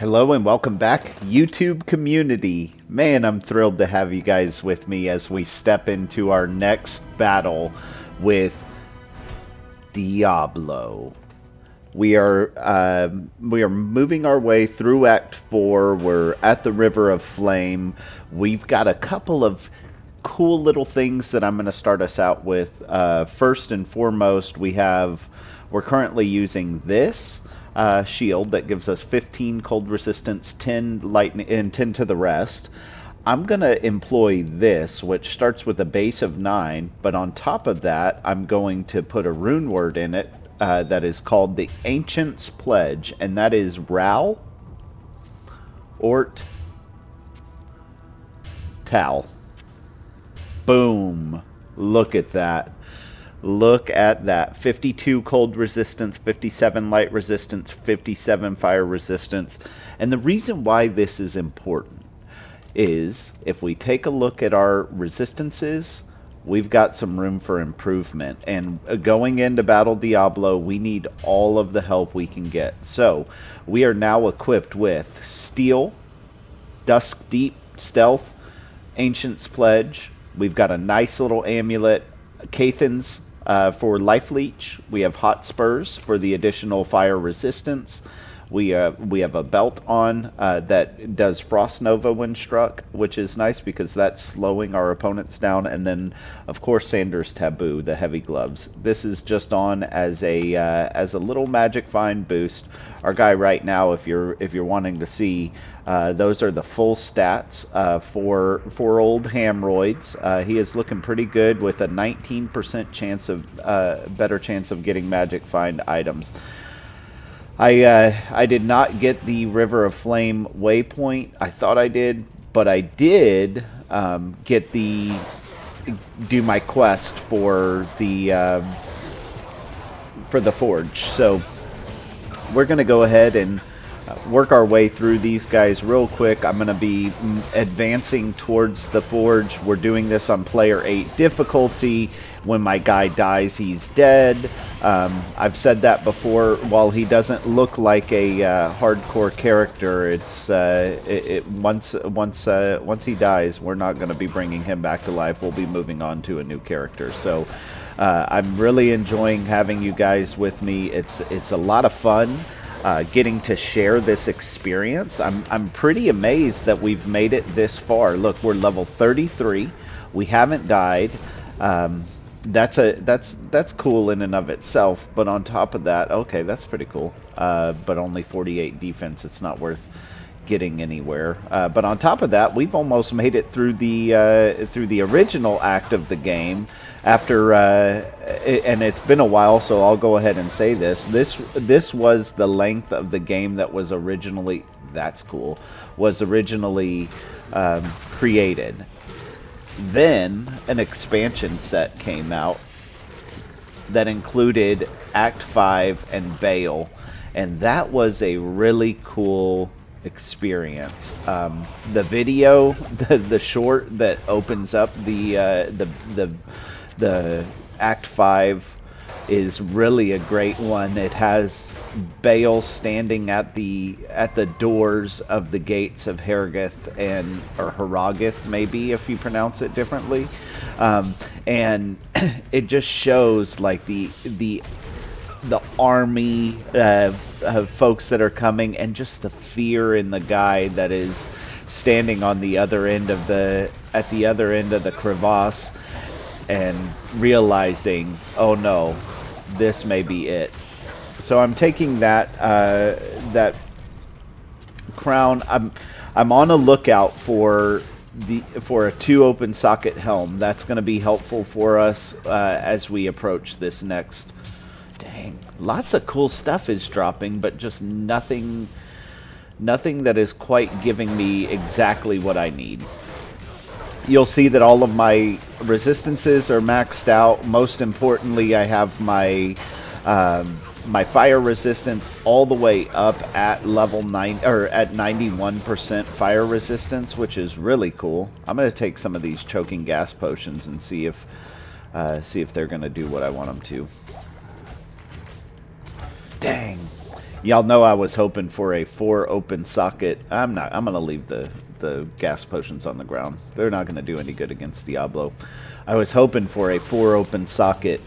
Hello and welcome back, YouTube community. Man, I'm thrilled to have you guys with me as we step into our next battle with Diablo. We are moving our way through Act 4. We're at the River of Flame. We've got a couple of cool little things that I'm going to start us out with. First and foremost, we're currently using this shield that gives us 15 cold resistance, 10 lightning, and 10 to the rest. I'm going to employ this, which starts with a base of 9, but on top of that, I'm going to put a rune word in it that is called the Ancient's Pledge, and that is Ral, Ort, Tal. Boom. Look at that. Look at that. 52 cold resistance, 57 light resistance, 57 fire resistance. And the reason why this is important is if we take a look at our resistances, we've got some room for improvement. And going into Battle Diablo, we need all of the help we can get. So we are now equipped with Steel, Dusk Deep, Stealth, Ancient's Pledge. We've got a nice little amulet, Cathan's for Life Leech. We have Hot Spurs for the additional fire resistance. We have a belt on that does Frost Nova when struck, which is nice because that's slowing our opponents down. And then, of course, Sanders Taboo, the heavy gloves. This is just on as a little magic find boost. Our guy right now, if you're wanting to see, those are the full stats for old Hamroids. He is looking pretty good with a 19% chance of better chance of getting magic find items. I did not get the River of Flame waypoint. I thought I did, but I did get do my quest for the forge. So we're gonna go ahead and work our way through these guys real quick. I'm gonna be advancing towards the forge. We're doing this on player 8 difficulty. When my guy dies, he's dead. I've said that before. While he doesn't look like a hardcore character, it's once he dies, we're not going to be bringing him back to life. We'll be moving on to a new character. So I'm really enjoying having you guys with me. It's a lot of fun. Getting to share this experience. I'm pretty amazed that we've made it this far. Look, we're level 33. We haven't died. That's cool in and of itself, but on top of that, okay, that's pretty cool. But only 48 defense. It's not worth getting anywhere. But on top of that, we've almost made it through the original act of the game. After and it's been a while, so I'll go ahead and say this. This was the length of the game that was originally created. Then an expansion set came out that included Act 5 and Bale, and that was a really cool experience. The video, the short that opens up the Act 5 is really a great one. It has Bale standing at the doors of the gates of Hergith or Haragith, maybe if you pronounce it differently, and it just shows like the army of folks that are coming, and just the fear in the guy that is standing on the other end of the crevasse, and realizing, oh no, this may be it. So I'm taking that crown. I'm on a lookout for a 2 open socket helm. That's going to be helpful for us as we approach this next. Dang, lots of cool stuff is dropping, but just nothing that is quite giving me exactly what I need. You'll see that all of my resistances are maxed out. Most importantly, I have my my fire resistance all the way up at level 9 or at 91% fire resistance, which is really cool. I'm going to take some of these choking gas potions and see if they're going to do what I want them to. Dang. Y'all know I was hoping for a 4 open socket. I'm not. I'm gonna leave the gas potions on the ground. They're not gonna do any good against Diablo. I was hoping for a 4 open socket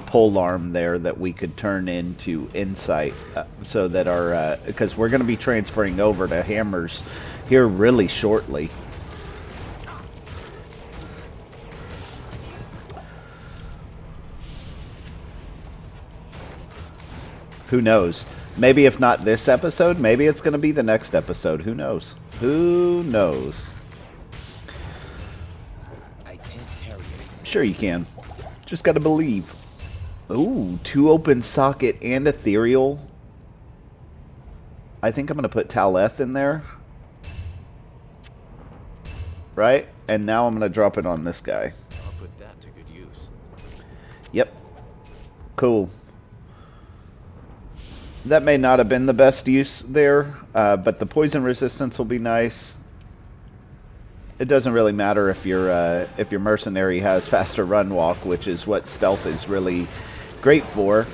pole arm there that we could turn into insight, so that our because we're gonna be transferring over to hammers here really shortly. Who knows? Maybe if not this episode, maybe it's going to be the next episode. Who knows? Who knows? I can't carry it. Sure you can. Just got to believe. Ooh, 2 open socket and ethereal. I think I'm going to put Taleth in there. Right? And now I'm going to drop it on this guy. I'll put that to good use. Yep. Cool. That may not have been the best use there, but the poison resistance will be nice. It doesn't really matter if your mercenary has faster run walk, which is what stealth is really great for.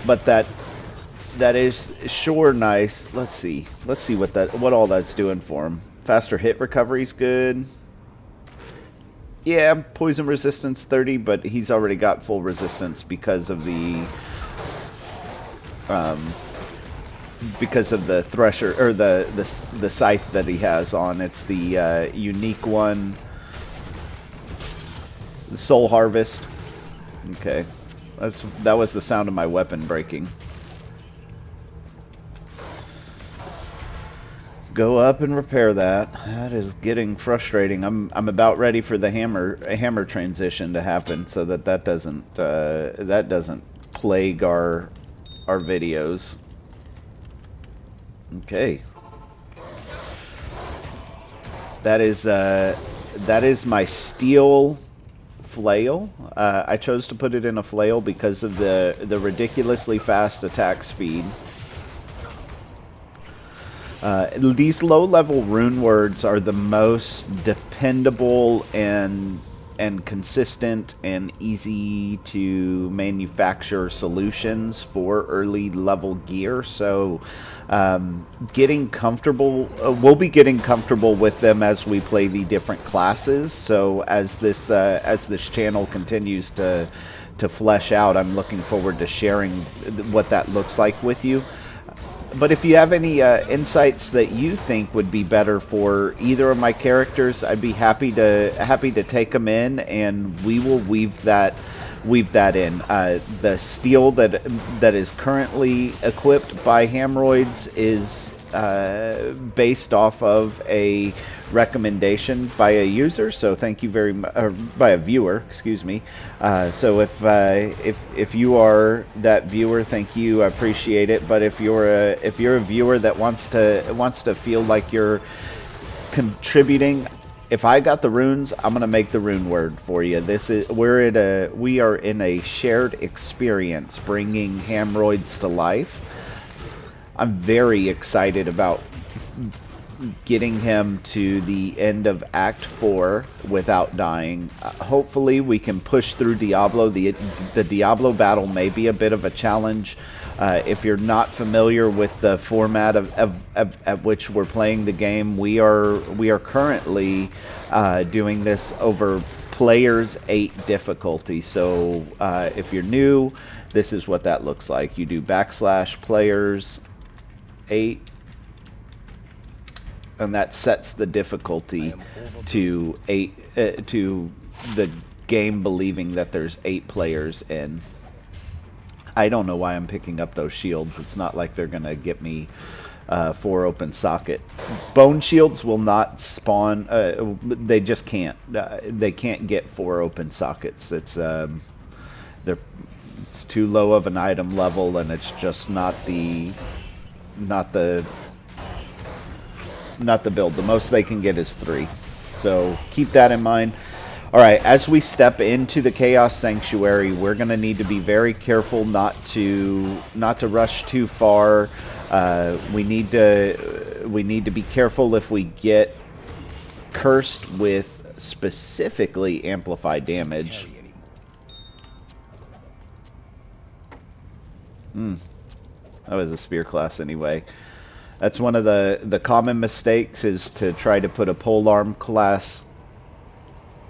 But that is sure nice. Let's see what all that's doing for him. Faster hit recovery is good. Yeah, poison resistance 30, but he's already got full resistance because of the thresher or the scythe that he has on. It's the unique one, the soul harvest. Okay, that was the sound of my weapon breaking. Go up and repair that. That is getting frustrating. I'm about ready for the hammer transition to happen, so that doesn't plague our videos. Okay. That is my steel flail. I chose to put it in a flail because of the ridiculously fast attack speed. These low-level rune words are the most dependable and consistent and easy to manufacture solutions for early level gear. So getting comfortable, we'll be getting comfortable with them as we play the different classes. So as this channel continues to flesh out, I'm looking forward to sharing what that looks like with you. But if you have any insights that you think would be better for either of my characters, I'd be happy to take them in, and we will weave that in. The steel that is currently equipped by Hamroids is based off of a recommendation by a user, so thank you very much, by a viewer, excuse me. So if you are that viewer, thank you, I appreciate it. But if you're a viewer that wants to feel like you're contributing, if I got the runes, I'm gonna make the rune word for you. We are in a shared experience, bringing Hamroids to life. I'm very excited about getting him to the end of Act 4 without dying. Hopefully we can push through Diablo. The Diablo battle may be a bit of a challenge. If you're not familiar with the format at which we're playing the game, we are currently doing this over Players 8 difficulty. So if you're new, this is what that looks like. You do /Players 8, and that sets the difficulty to 8, to the game believing that there's 8 players in. I don't know why I'm picking up those shields. It's not like they're gonna get me 4 open socket. Bone shields will not spawn. They just can't. They can't get 4 open sockets. It's too low of an item level, and it's just not the build. The most they can get is 3. So keep that in mind. Alright, as we step into the Chaos Sanctuary, we're going to need to be very careful not to rush too far. We need to be careful if we get cursed with specifically amplified damage. That was a spear class anyway. That's one of the common mistakes, is to try to put a polearm class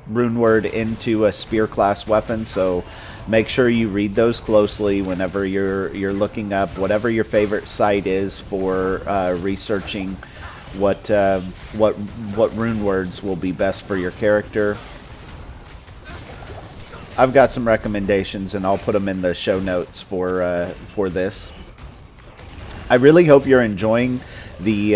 rune word into a spear class weapon. So make sure you read those closely whenever you're looking up whatever your favorite site is for researching what rune words will be best for your character. I've got some recommendations, and I'll put them in the show notes for this. I really hope you're enjoying the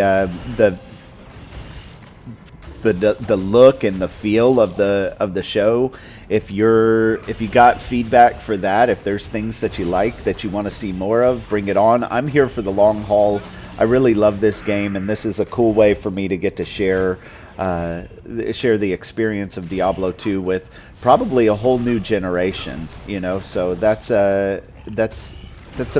look and the feel of the show. If you got feedback for that, if there's things that you like that you want to see more of, bring it on. I'm here for the long haul. I really love this game, and this is a cool way for me to get to share the experience of Diablo 2 with probably a whole new generation. You know, so that's a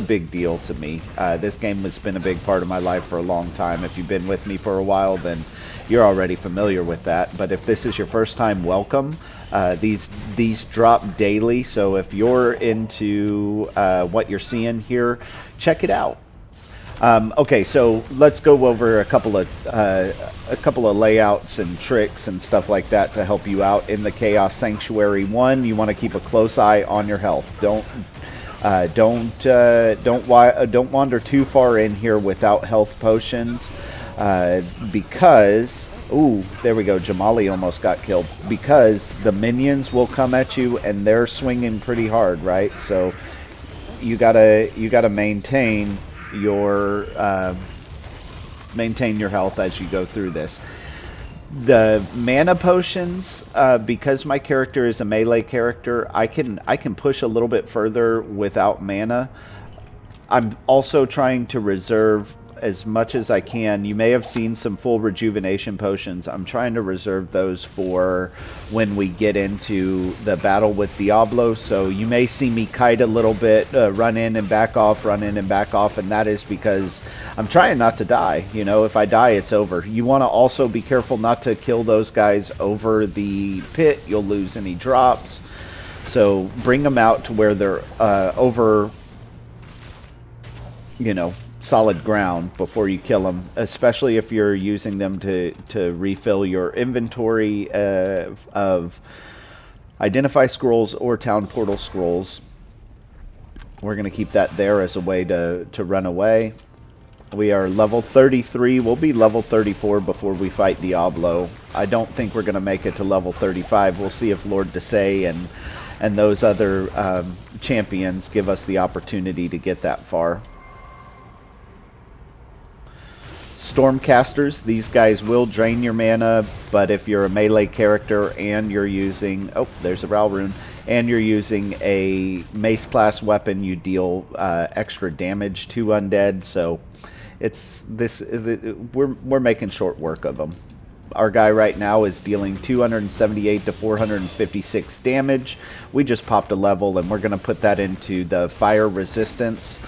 big deal to me. This game has been a big part of my life for a long time. If you've been with me for a while, then you're already familiar with that. But if this is your first time, welcome. These drop daily, so if you're into what you're seeing here, check it out. Okay, so let's go over a couple of layouts and tricks and stuff like that to help you out in the Chaos Sanctuary. One, you want to keep a close eye on your health. Don't wander too far in here without health potions, because there we go. Jamali almost got killed, because the minions will come at you and they're swinging pretty hard, right? So you gotta maintain your health as you go through this. The mana potions, because my character is a melee character, I can push a little bit further without mana. I'm also trying to reserve as much as I can. You may have seen some full rejuvenation potions. I'm trying to reserve those for when we get into the battle with Diablo. So you may see me kite a little bit, run in and back off, and that is because I'm trying not to die. You know, if I die, it's over. You want to also be careful not to kill those guys over the pit. You'll lose any drops. So bring them out to where they're over, you know, solid ground before you kill them, especially if you're using them to refill your inventory of identify scrolls or town portal scrolls. We're going to keep that there as a way to run away. We are level 33. We'll be level 34 before we fight Diablo. I don't think we're going to make it to level 35. We'll see if Lord Desai and those other champions give us the opportunity to get that far. Stormcasters, these guys will drain your mana, but if you're a melee character and you're using, there's a Ral rune, and you're using a mace class weapon, you deal extra damage to undead. So we're making short work of them. Our guy right now is dealing 278 to 456 damage. We just popped a level, and we're going to put that into the fire resistance.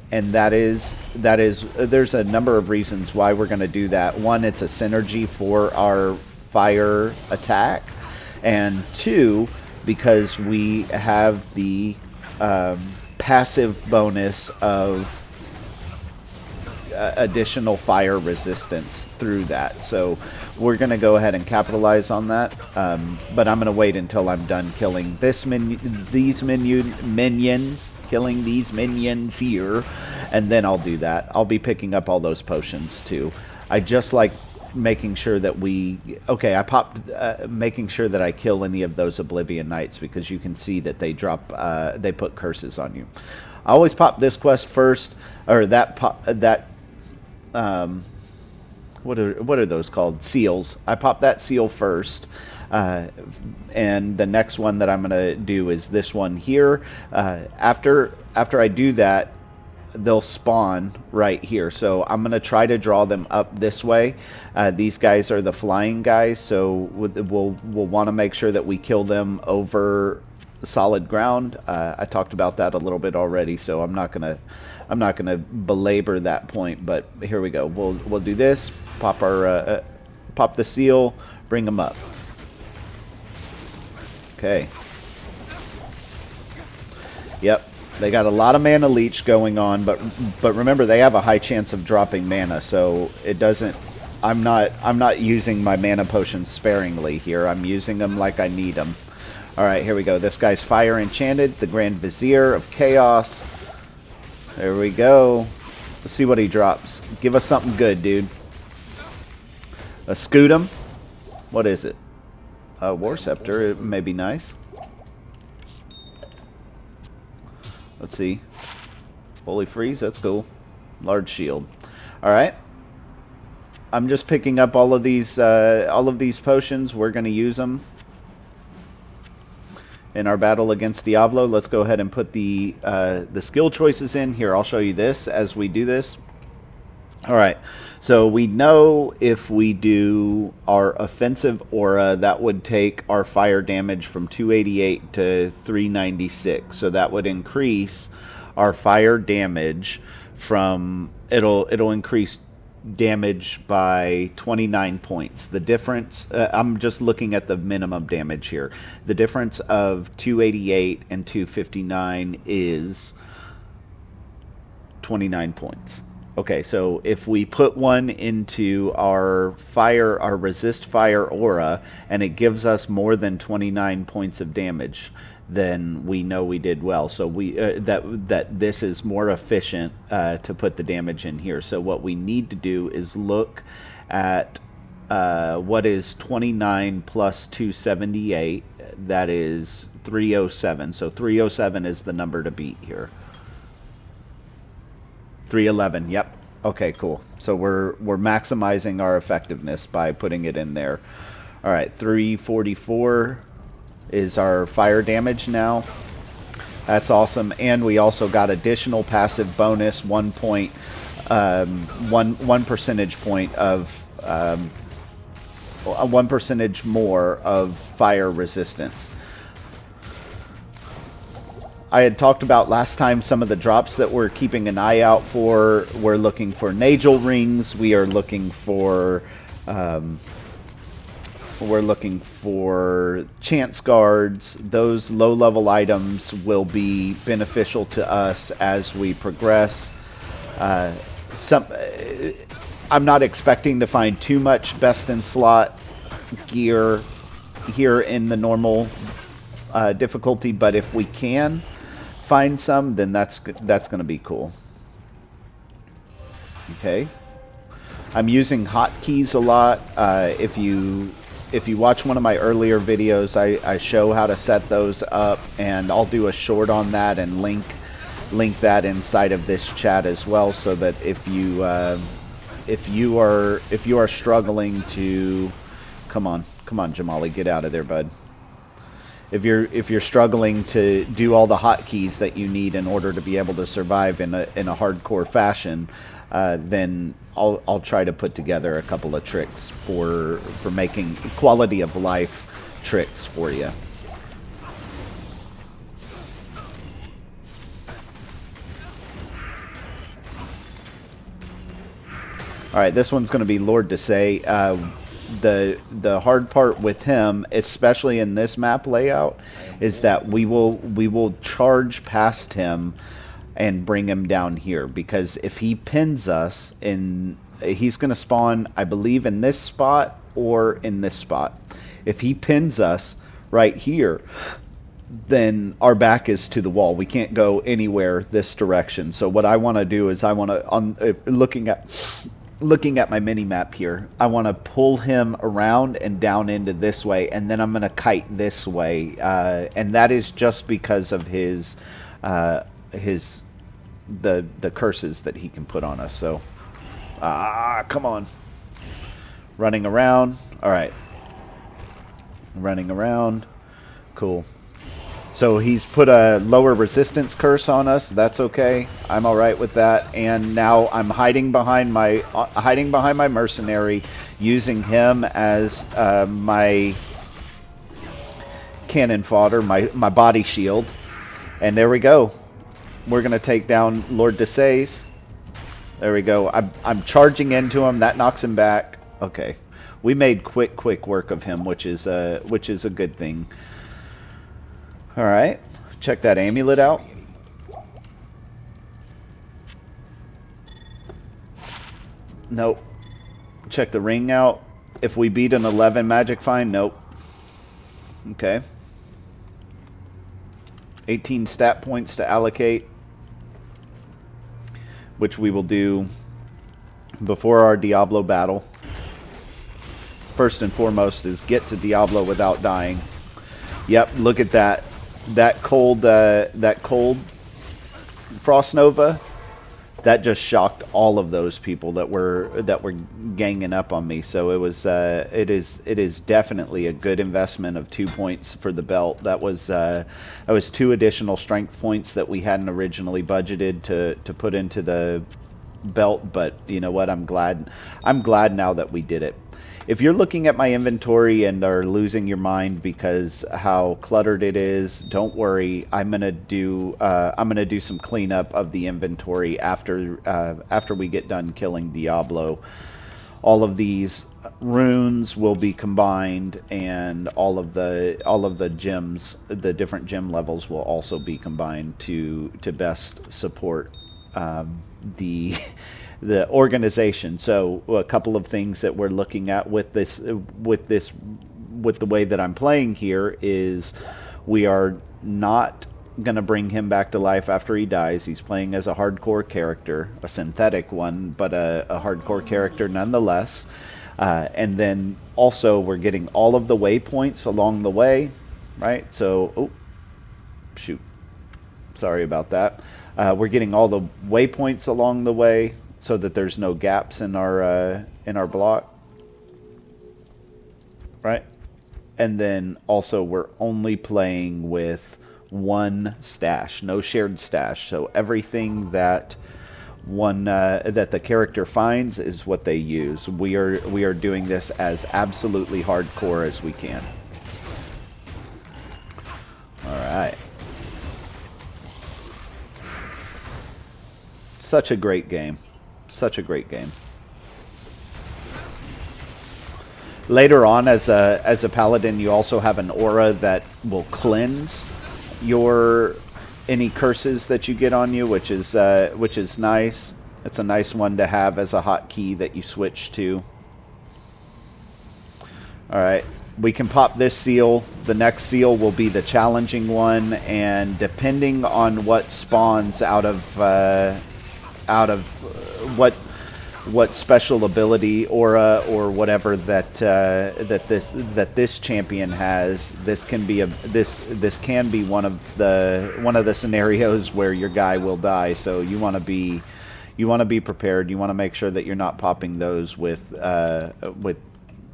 And there's a number of reasons why we're going to do that. One, it's a synergy for our fire attack, and two, because we have the passive bonus of additional fire resistance through that. So we're going to go ahead and capitalize on that, but I'm going to wait until I'm done killing these minions, killing these minions here, and then I'll do that. I'll be picking up all those potions too. I just like making sure that making sure that I kill any of those Oblivion Knights, because you can see that they drop they put curses on you. I always pop this quest first, or what are those called? Seals. I pop that seal first, and the next one that I'm gonna do is this one here. After I do that, they'll spawn right here. So I'm gonna try to draw them up this way. These guys are the flying guys, so we'll want to make sure that we kill them over solid ground. I talked about that a little bit already, so I'm not gonna belabor that point. But here we go. We'll do this. Pop the seal. Bring them up. Okay. Yep. They got a lot of mana leech going on, but remember they have a high chance of dropping mana, so it doesn't. I'm not using my mana potions sparingly here. I'm using them like I need them. All right, here we go. This guy's fire enchanted, the Grand Vizier of Chaos. There we go. Let's see what he drops. Give us something good, dude. A Scutum. What is it? A War Scepter. It may be nice. Let's see. Holy Freeze. That's cool. Large Shield. All right. I'm just picking up all of these potions. We're going to use them in our battle against Diablo. Let's go ahead and put the skill choices in here. I'll show you this as we do this. All right, so we know if we do our offensive aura, that would take our fire damage from 288 to 396. So that would increase our fire damage from it'll increase damage by 29 points. The difference, I'm just looking at the minimum damage here. The difference of 288 and 259 is 29 points. Okay, so if we put one into our resist fire aura, and it gives us more than 29 points of damage, then we know we did well. So we that this is more efficient to put the damage in here. So what we need to do is look at what is 29 plus 278. That is 307. So 307 is the number to beat here. 311. Yep. Okay, cool. So we're maximizing our effectiveness by putting it in there. All right, 344 is our fire damage now. That's awesome. And we also got additional passive bonus, 1 percentage point of 1 percentage more of fire resistance. I had talked about last time some of the drops that we're keeping an eye out for. We're looking for Nagel rings. We are looking for chance guards. Those low-level items will be beneficial to us as we progress. I'm not expecting to find too much best-in-slot gear here in the normal difficulty, but if we can find some, then that's going to be cool. Okay, I'm using hotkeys a lot. If you watch one of my earlier videos, I show how to set those up, and I'll do a short on that and link that inside of this chat as well, so that if you are struggling to come on Jamali, get out of there, bud. If you're struggling to do all the hotkeys that you need in order to be able to survive in a hardcore fashion, then I'll try to put together a couple of tricks for making quality of life tricks for you. All right, this one's going to be Lord Desay. The hard part with him, especially in this map layout, is that we will charge past him and bring him down here, because if he pins us, he's going to spawn, I believe, in this spot or in this spot. If he pins us right here, then our back is to the wall. We can't go anywhere this direction. So what I want to do is looking at my mini map here, I want to pull him around and down into this way, and then I'm going to kite this way, and that is just because of the curses that he can put on us. So come on, running around. All right, running around, cool. So he's put a lower resistance curse on us. That's okay. I'm all right with that. And now I'm hiding behind my mercenary, using him as my cannon fodder, my body shield. And there we go. We're gonna take down Lord Desay's. There we go. I'm charging into him. That knocks him back. Okay, we made quick work of him, which is a good thing. All right, check that amulet out. Nope. Check the ring out. If we beat an 11 magic find, nope. Okay. 18 stat points to allocate, which we will do before our Diablo battle. First and foremost is get to Diablo without dying. Yep, look at that. That cold Frost Nova, that just shocked all of those people that were ganging up on me. So it was it is definitely a good investment of 2 points for the belt. That was 2 additional strength points that we hadn't originally budgeted to put into the belt, but you know what, I'm glad now that we did it. If you're looking at my inventory and are losing your mind because how cluttered it is, don't worry. I'm gonna do some cleanup of the inventory after we get done killing Diablo. All of these runes will be combined, and all of the gems, the different gem levels, will also be combined to best support the organization. So a couple of things that we're looking at with the way that I'm playing here is we are not going to bring him back to life after he dies. He's playing as a hardcore character, a synthetic one, but a hardcore character nonetheless. And then also we're getting all of the waypoints along the way, right? So, oh, shoot. Sorry about that. We're getting all the waypoints along the way so that there's no gaps in our block, right? And then also we're only playing with one stash, no shared stash. So everything that that the character finds is what they use. We are doing this as absolutely hardcore as we can. All right. Such a great game. Such a great game. Later on, as a paladin, you also have an aura that will cleanse your any curses that you get on you, which is nice. It's a nice one to have as a hotkey that you switch to. All right, we can pop this seal. The next seal will be the challenging one, and depending on what spawns out of what special ability, aura, or whatever that this champion has, this can be one of the scenarios where your guy will die. So you want to be prepared. You want to make sure that you're not popping those with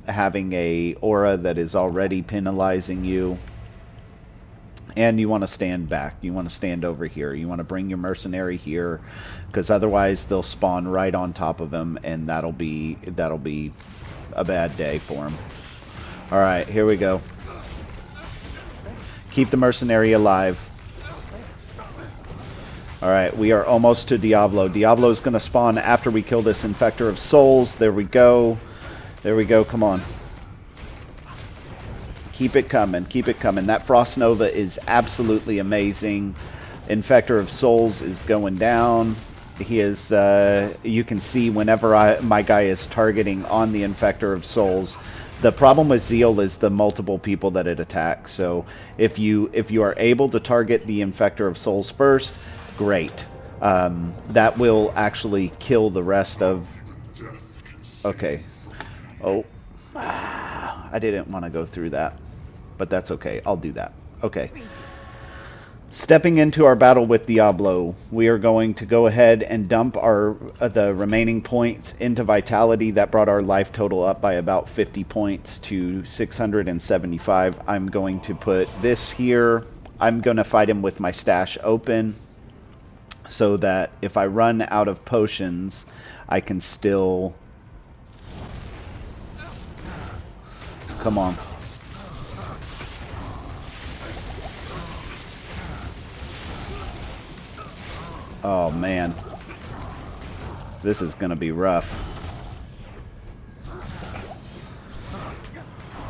having a aura that is already penalizing you. And you want to stand back. You want to stand over here. You want to bring your mercenary here, because otherwise they'll spawn right on top of him, and that'll be a bad day for him. All right, here we go. Keep the mercenary alive. All right, we are almost to Diablo. Diablo is going to spawn after we kill this Infector of Souls. There we go. There we go. Come on. Keep it coming. Keep it coming. That Frost Nova is absolutely amazing. Infector of Souls is going down. He is, you can see whenever my guy is targeting on the Infector of Souls. The problem with Zeal is the multiple people that it attacks. So if you are able to target the Infector of Souls first, great. That will actually kill the rest of... Okay. Oh. I didn't want to go through that, but that's okay. I'll do that. Okay. Stepping into our battle with Diablo, we are going to go ahead and dump the remaining points into Vitality. That brought our life total up by about 50 points to 675. I'm going to put this here. I'm going to fight him with my stash open, so that if I run out of potions, I can still... Come on. Oh man. This is gonna be rough.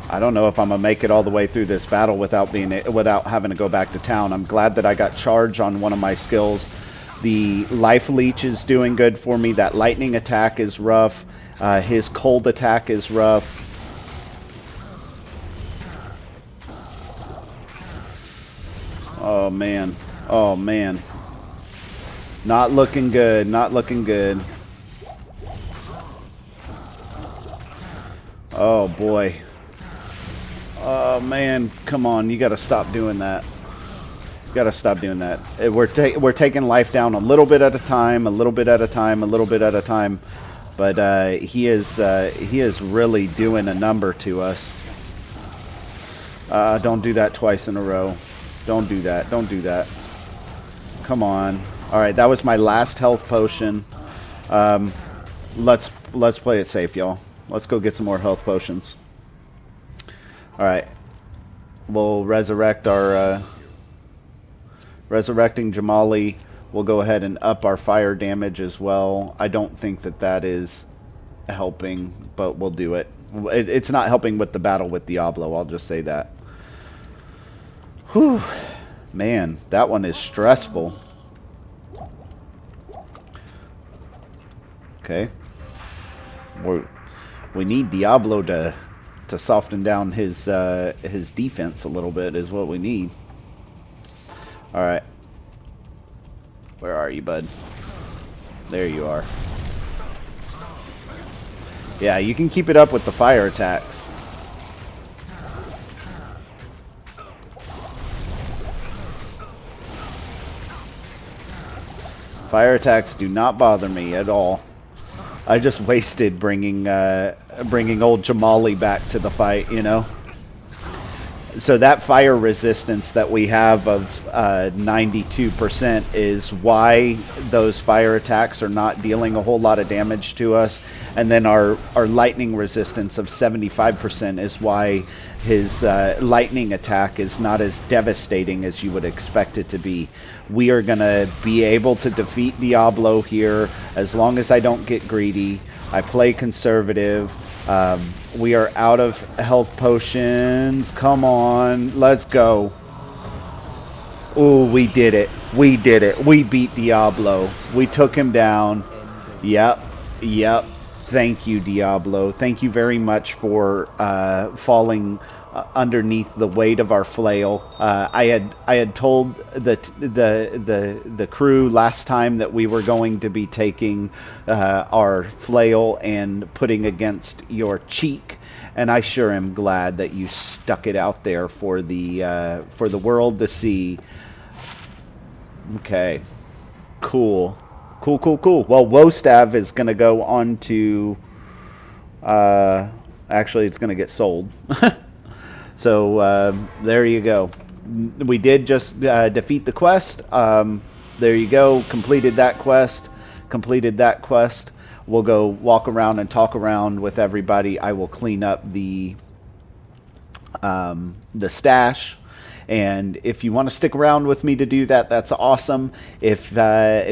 I don't know if I'm gonna make it all the way through this battle without having to go back to town. I'm glad that I got charge on one of my skills. The life leech is doing good for me. That lightning attack is rough. His cold attack is rough. Oh man. Oh man. Not looking good. Not looking good. Oh boy. Oh man, come on, you gotta stop doing that. You gotta stop doing that. We're taking life down a little bit at a time, a little bit at a time, a little bit at a time. But he is really doing a number to us. Don't do that twice in a row. Don't do that. Don't do that. Come on. All right, that was my last health potion. Let's play it safe, y'all. Let's go get some more health potions. All right, we'll resurrect our resurrecting Jamali. We'll go ahead and up our fire damage as well. I don't think that is helping, but we'll do it. It's not helping with the battle with Diablo. I'll just say that. Whew, man, that one is stressful. Okay, we need Diablo to soften down his defense a little bit is what we need. All right, where are you, bud? There you are. Yeah, you can keep it up with the fire attacks. Fire attacks do not bother me at all. I just wasted bringing old Jamali back to the fight, you know. So that fire resistance that we have of 92% is why those fire attacks are not dealing a whole lot of damage to us. And then our lightning resistance of 75% is why his lightning attack is not as devastating as you would expect it to be. We are going to be able to defeat Diablo here as long as I don't get greedy. I play conservative. We are out of health potions. Come on, let's go. Oh, we did it. We did it. We beat Diablo. We took him down. Yep. Yep. Thank you, Diablo. Thank you very much for falling underneath the weight of our flail. I had told the crew last time that we were going to be taking our flail and putting against your cheek, and I sure am glad that you stuck it out there for the world to see. Okay, cool. Cool, cool, cool. Well, Wostav is going to go on to... actually, it's going to get sold. So, there you go. We did just defeat the quest. There you go. Completed that quest. Completed that quest. We'll go walk around and talk around with everybody. I will clean up the stash. And if you want to stick around with me to do that, that's awesome. If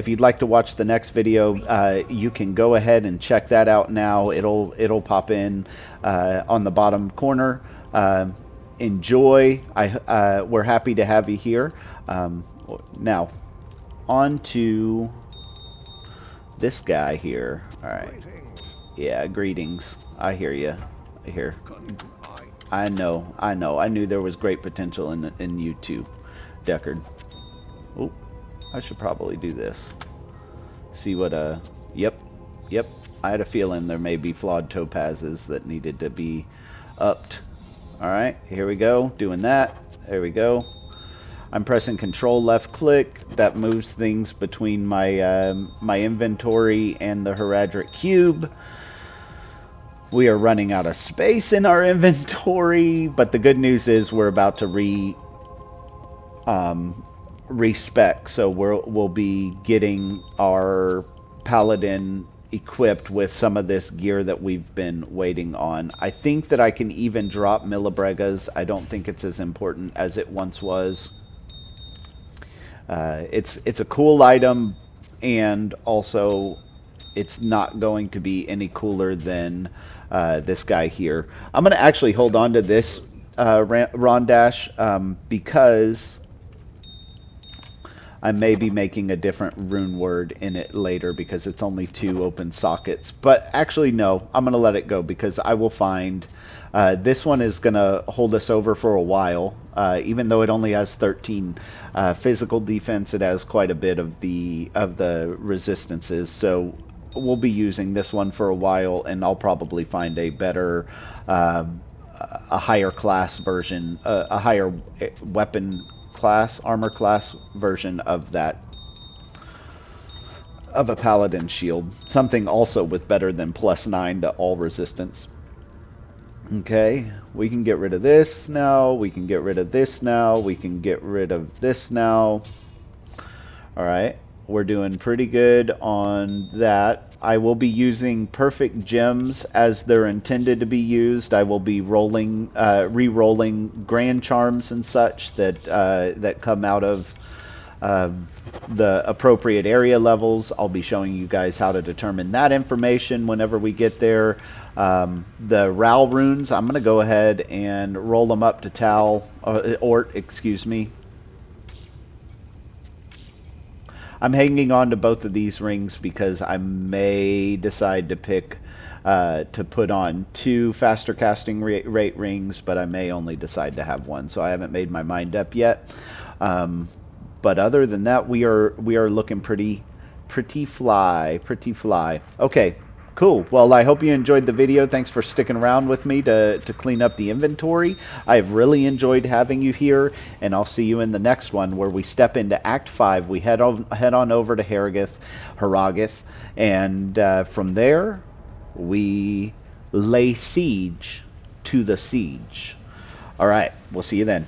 you'd like to watch the next video, you can go ahead and check that out now. It'll pop in on the bottom corner. Enjoy. We're happy to have you here. Now, on to this guy here. All right. Greetings. Yeah, greetings. I hear you. I hear. I know. I knew there was great potential in you too, Deckard. Oh, I should probably do this. See what, yep. I had a feeling there may be flawed topazes that needed to be upped. Alright, here we go. Doing that. There we go. I'm pressing Control left click. That moves things between my, my inventory and the Heraldric Cube. We are running out of space in our inventory, but the good news is we're about to respec, so we'll be getting our Paladin equipped with some of this gear that we've been waiting on. I think that I can even drop Millibregas. I don't think it's as important as it once was. It's a cool item, and also it's not going to be any cooler than this guy here. I'm going to actually hold on to this Rondash because I may be making a different rune word in it later because it's only 2 open sockets. But actually, no, I'm going to let it go because I will find this one is going to hold us over for a while. Even though it only has 13 physical defense, it has quite a bit of the resistances. So we'll be using this one for a while, and I'll probably find a better, a higher class version, a higher weapon class, armor class version of that, of a paladin shield. Something also with better than +9 to all resistance. Okay, we can get rid of this now. We can get rid of this now. We can get rid of this now. All right, we're doing pretty good on that. I will be using perfect gems as they're intended to be used. I will be rolling, re-rolling grand charms and such that that come out of the appropriate area levels. I'll be showing you guys how to determine that information whenever we get there. The Ral runes, I'm going to go ahead and roll them up to Ort, excuse me. I'm hanging on to both of these rings because I may decide to pick to put on 2 faster casting rate rings, but I may only decide to have 1, so I haven't made my mind up yet. But other than that, we are looking pretty fly. Okay, cool. Well, I hope you enjoyed the video. Thanks for sticking around with me to clean up the inventory. I've really enjoyed having you here, and I'll see you in the next one where we step into Act 5. We head on over to Harrogath, and from there we lay siege to the siege. All right, we'll see you then.